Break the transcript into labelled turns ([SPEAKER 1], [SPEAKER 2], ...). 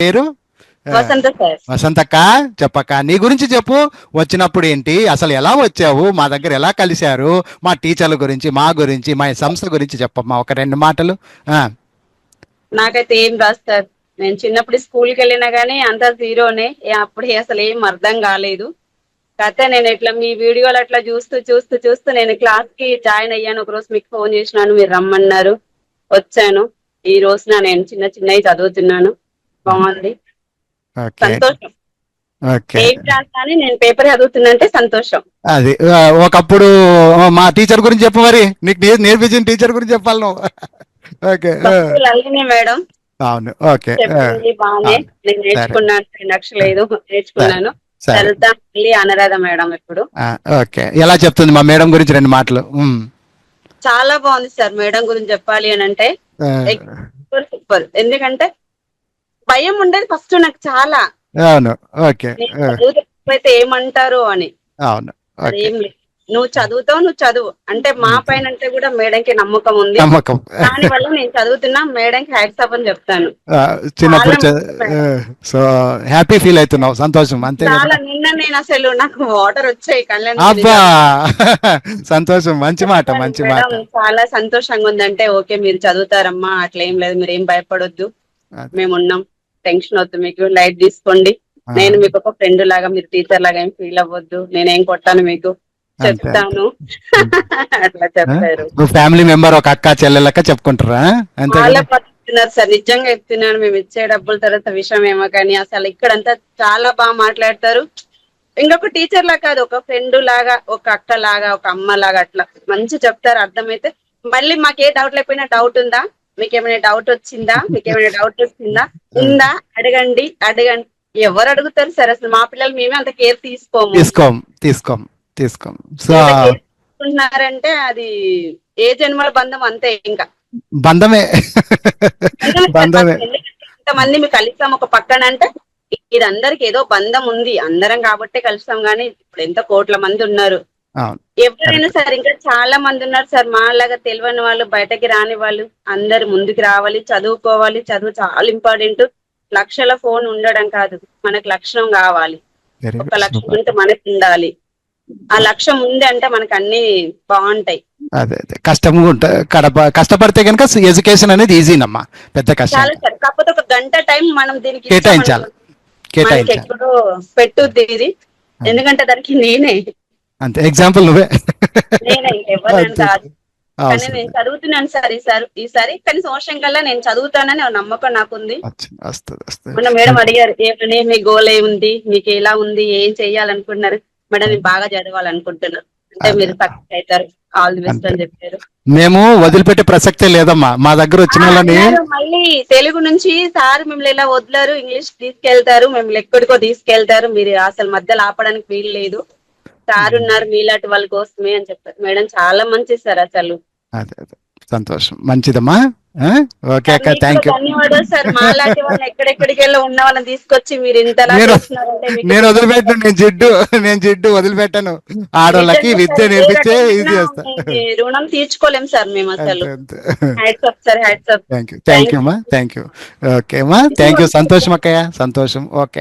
[SPEAKER 1] పేరు? ఆ,
[SPEAKER 2] వసంత సార్.
[SPEAKER 1] వసంతక్క, చెప్పక్క, నీ గురించి చెప్పు. వచ్చినప్పుడు ఏంటి, అసలు ఎలా వచ్చావు, మా దగ్గర ఎలా కలిశారు, మా టీచర్ల గురించి, మా గురించి, మా సంస్థ గురించి చెప్పమ్మా ఒక రెండు మాటలు. ఆ,
[SPEAKER 2] నాకైతే ఏం రాదు సార్. నేను చిన్నప్పుడు స్కూల్కి వెళ్ళినా గానీ అంతా జీరోనే. అప్పుడు అసలు ఏం అర్థం కాలేదు. కాకపోతే నేను ఇట్లా మీ వీడియోలు అట్లా చూస్తూ చూస్తూ చూస్తూ నేను క్లాస్ కి జాయిన్ అయ్యాను. ఒక రోజు మీకు ఫోన్ చేసినాను, మీరు రమ్మన్నారు, వచ్చాను. ఈ రోజున నేను చిన్న చిన్నవి చదువుతున్నాను. బాగుంది,
[SPEAKER 1] ఓకే.
[SPEAKER 2] సంతోషం.
[SPEAKER 1] ఓకే.
[SPEAKER 2] ఏం రాదు కానీ నేను పేపర్ చదువుతున్నా అంటే సంతోషం.
[SPEAKER 1] అది ఒకప్పుడు మా టీచర్ గురించి చెప్పు, మరి నీకు నేర్పించిన టీచర్ గురించి చెప్పాలి నువ్వు. ఓకే.
[SPEAKER 2] భక్తులు అల్లనే మేడం
[SPEAKER 1] అవును. ఓకే.
[SPEAKER 2] చెప్పింది బాగానే.
[SPEAKER 1] అవును.
[SPEAKER 2] నేను
[SPEAKER 1] సరే.
[SPEAKER 2] నేర్చుకున్నాను, 2 లక్షలు నేర్చుకున్నాను.
[SPEAKER 1] సరే.
[SPEAKER 2] లలిత మళ్ళీ అనురాధ మేడం ఇప్పుడు
[SPEAKER 1] ఓకే. ఎలా చెప్తుంది మా మేడం గురించి రెండు మాటలు?
[SPEAKER 2] చాలా బాగుంది సార్. మేడం గురించి చెప్పాలి అని అంటే
[SPEAKER 1] ఆ,
[SPEAKER 2] సూపర్ సూపర్. ఎందుకంటే భయం ఉండేది ఫస్ట్ నాకు చాలా.
[SPEAKER 1] అవును. ఓకే.
[SPEAKER 2] నేను చదువుతే ఏమంటారో అని.
[SPEAKER 1] అవును. ఓకే.
[SPEAKER 2] అదేం లేదు, నువ్వు చదువుతావు, నువ్వు చదువు అంటే మా పైన అంటే కూడా మేడంకి నమ్మకం ఉంది.
[SPEAKER 1] నమ్మకం.
[SPEAKER 2] దాని వల్ల నేను చదువుతున్నా, మేడంకి హ్యాట్స్ ఆఫ్ అని చెప్తాను.
[SPEAKER 1] చిన్నప్పుడు
[SPEAKER 2] చాలా మేడం.
[SPEAKER 1] సో హ్యాపీ ఫీల్ అవుతున్నావు, సంతోషం, అంతే కదా?
[SPEAKER 2] చాలా నిన్న నేను అసలు నాకు వాటర్ వచ్చాయి కళ్యాణ్.
[SPEAKER 1] అబ్బా, సంతోషం, మంచి మాట, మంచి మాట.
[SPEAKER 2] మేడం చాలా సంతోషంగా ఉందంటే ఓకే మీరు చదువుతారమ్మా, అట్లా ఏం లేదు, మీరు ఏం భయపడొద్దు,
[SPEAKER 1] అదే.
[SPEAKER 2] మేము ఉన్నాం, టెన్షన్ వద్దు, మీకు లైట్ తీసుకోండి, నేను మీకు ఒక ఫ్రెండ్ లాగా, మీరు టీచర్ లాగా ఏం ఫీల్ అవ్వద్దు, నేనేం కొట్టాను మీకు
[SPEAKER 1] అంతే,
[SPEAKER 2] చెప్తాను. అట్లా చెప్పారు.
[SPEAKER 1] నువ్వు ఫ్యామిలీ మెంబర్, ఒక అక్క చెల్లెలక్క చెప్పుకుంటారా, అంతే
[SPEAKER 2] చాలా
[SPEAKER 1] కదా?
[SPEAKER 2] పడుతున్నారు సార్, నిజంగా చెప్తున్నాను. మేము ఇచ్చే డబ్బుల తర్వాత విషయం ఏమో కానీ అసలు ఇక్కడంతా చాలా బాగా మాట్లాడతారు. ఇంకొక టీచర్ లా కాదు, ఒక ఫ్రెండ్ లాగా, ఒక అక్క లాగా, ఒక అమ్మ లాగా, అట్లా మంచి చెప్తారు. అర్థమైతే మళ్ళీ మాకే డౌట్ లేకపోయినా డౌట్ ఉందా, మీకేమైనా డౌట్ వచ్చిందా, మీకేమైనా డౌట్ వచ్చిందా, ఉందా, అడగండి అడగండి. ఎవరు అడుగుతారు సార్, అసలు మా పిల్లలు మేమే అంత కేర్ తీసుకోము.
[SPEAKER 1] తీసుకోం, తీసుకోం, తీసుకోం. సో
[SPEAKER 2] ఎంత కేర్ తీసుకుంటున్నారంటే అది ఏ జన్మల బంధం అంతే. ఇంకా
[SPEAKER 1] బంధమే. బంధమే.
[SPEAKER 2] ఇంతమంది మీకు కలిసాం ఒక పక్కన అంటే ఇది అందరికి ఏదో బంధం ఉంది, అందరం కాబట్టే కలిసాం. గానీ ఇప్పుడు ఎంత కోట్ల మంది ఉన్నారు,
[SPEAKER 1] అవును.
[SPEAKER 2] ఎవరైనా సరే ఇంకా చాలా మంది ఉన్నారు సార్ మాలాగా తెలియని వాళ్ళు, బయటకి రాని వాళ్ళు. అందరు ముందుకు రావాలి, చదువుకోవాలి. చదువు చాలా ఇంపార్టెంట్. లక్షల ఫోన్ ఉండడం కాదు, మనకు లక్ష్యం కావాలి.
[SPEAKER 1] వెరీ
[SPEAKER 2] ఒక లక్ష్యం అంటే మనకు ఉండాలి. ఆ లక్ష్యం ఉంది అంటే మనకు అన్ని బాగుంటాయి.
[SPEAKER 1] అదే అదే, కష్టంగా ఉంటా, కష్టపడితే కనుక ఎడ్యుకేషన్ అనేది ఈజీనమ్మా, పెద్ద కష్టం
[SPEAKER 2] చాలా సార్. కాకపోతే ఒక గంట టైం మనం దీనికి
[SPEAKER 1] కేటాయించాలి,
[SPEAKER 2] మనకి
[SPEAKER 1] కేటాయించాలి.
[SPEAKER 2] ఎక్కడో పెట్టుద్ది ఇది. ఎందుకంటే దానికి నేనే
[SPEAKER 1] అంతే, ఎగ్జాంపుల్ నువ్వే.
[SPEAKER 2] నేనే ఎవరైనా కాదు. కానీ
[SPEAKER 1] అవసరం.
[SPEAKER 2] నేను చదువుతున్నాను సార్ ఈసారి కానీ సంవత్సరం కల్లా నేను చదువుతానని ఒక నమ్మకం నాకుంది.
[SPEAKER 1] వస్తుంది, వస్తుంది.
[SPEAKER 2] మొన్న మేడం అడిగారు, ఏమని మీ గోల్ ఏముంది, మీకు ఎలా ఉంది, ఏం చెయ్యాలనుకుంటున్నారు? మేడం నేను బాగా చదవాలనుకుంటున్నాను అంటే మీరు సక్సెస్ అవుతారు, ఆల్ ది బెస్ట్ అని చెప్పారు.
[SPEAKER 1] మేము వదిలిపెట్టే ప్రసక్తే లేదమ్మా, మా దగ్గర వచ్చిన వాళ్ళని.
[SPEAKER 2] మళ్ళీ తెలుగు నుంచి సార్ మిమ్మల్ని ఇలా వదిలేరు, ఇంగ్లీష్ తీసుకెళ్తారు, మిమ్మల్ని ఎక్కడికో తీసుకెళ్తారు, మీరు అసలు మధ్యలో ఆపడానికి వీలు లేదు, సార్ ఉన్నారు మీలాంటి వాళ్ళ కోసమే అని చెప్పారు. మేడం చాలా మంచి సార్ అసలు.
[SPEAKER 1] అదే అదే, సంతోషం, మంచిదమ్మా. ఓకే అక్క,
[SPEAKER 2] మీకు
[SPEAKER 1] థ్యాంక్ యూ.
[SPEAKER 2] ధన్యవాదాలు సార్. మాలాంటి వాళ్ళని ఎక్కడెక్కడికి వెళ్ళి ఉన్న వాళ్ళని తీసుకొచ్చి మీరు ఇంతలా చేస్తున్నారంటే మీకు
[SPEAKER 1] నేను వదిలిపెట్టను, నేను జిడ్డు వదిలిపెట్టాను. ఆడోళ్ళకి
[SPEAKER 2] నిజంగా
[SPEAKER 1] విద్య
[SPEAKER 2] సార్, ఏ
[SPEAKER 1] నేర్పించే
[SPEAKER 2] రకమైన
[SPEAKER 1] ఇది చేస్తా.
[SPEAKER 2] మీ రుణం తీర్చుకోలేం సార్ మేము అసలు. Hats off sir, hats off.
[SPEAKER 1] Thank you అమ్మా, థ్యాంక్ యూ. ఓకే అమ్మా, థ్యాంక్ యూ, సంతోషం అక్కయ్య, సంతోషం. ఓకే.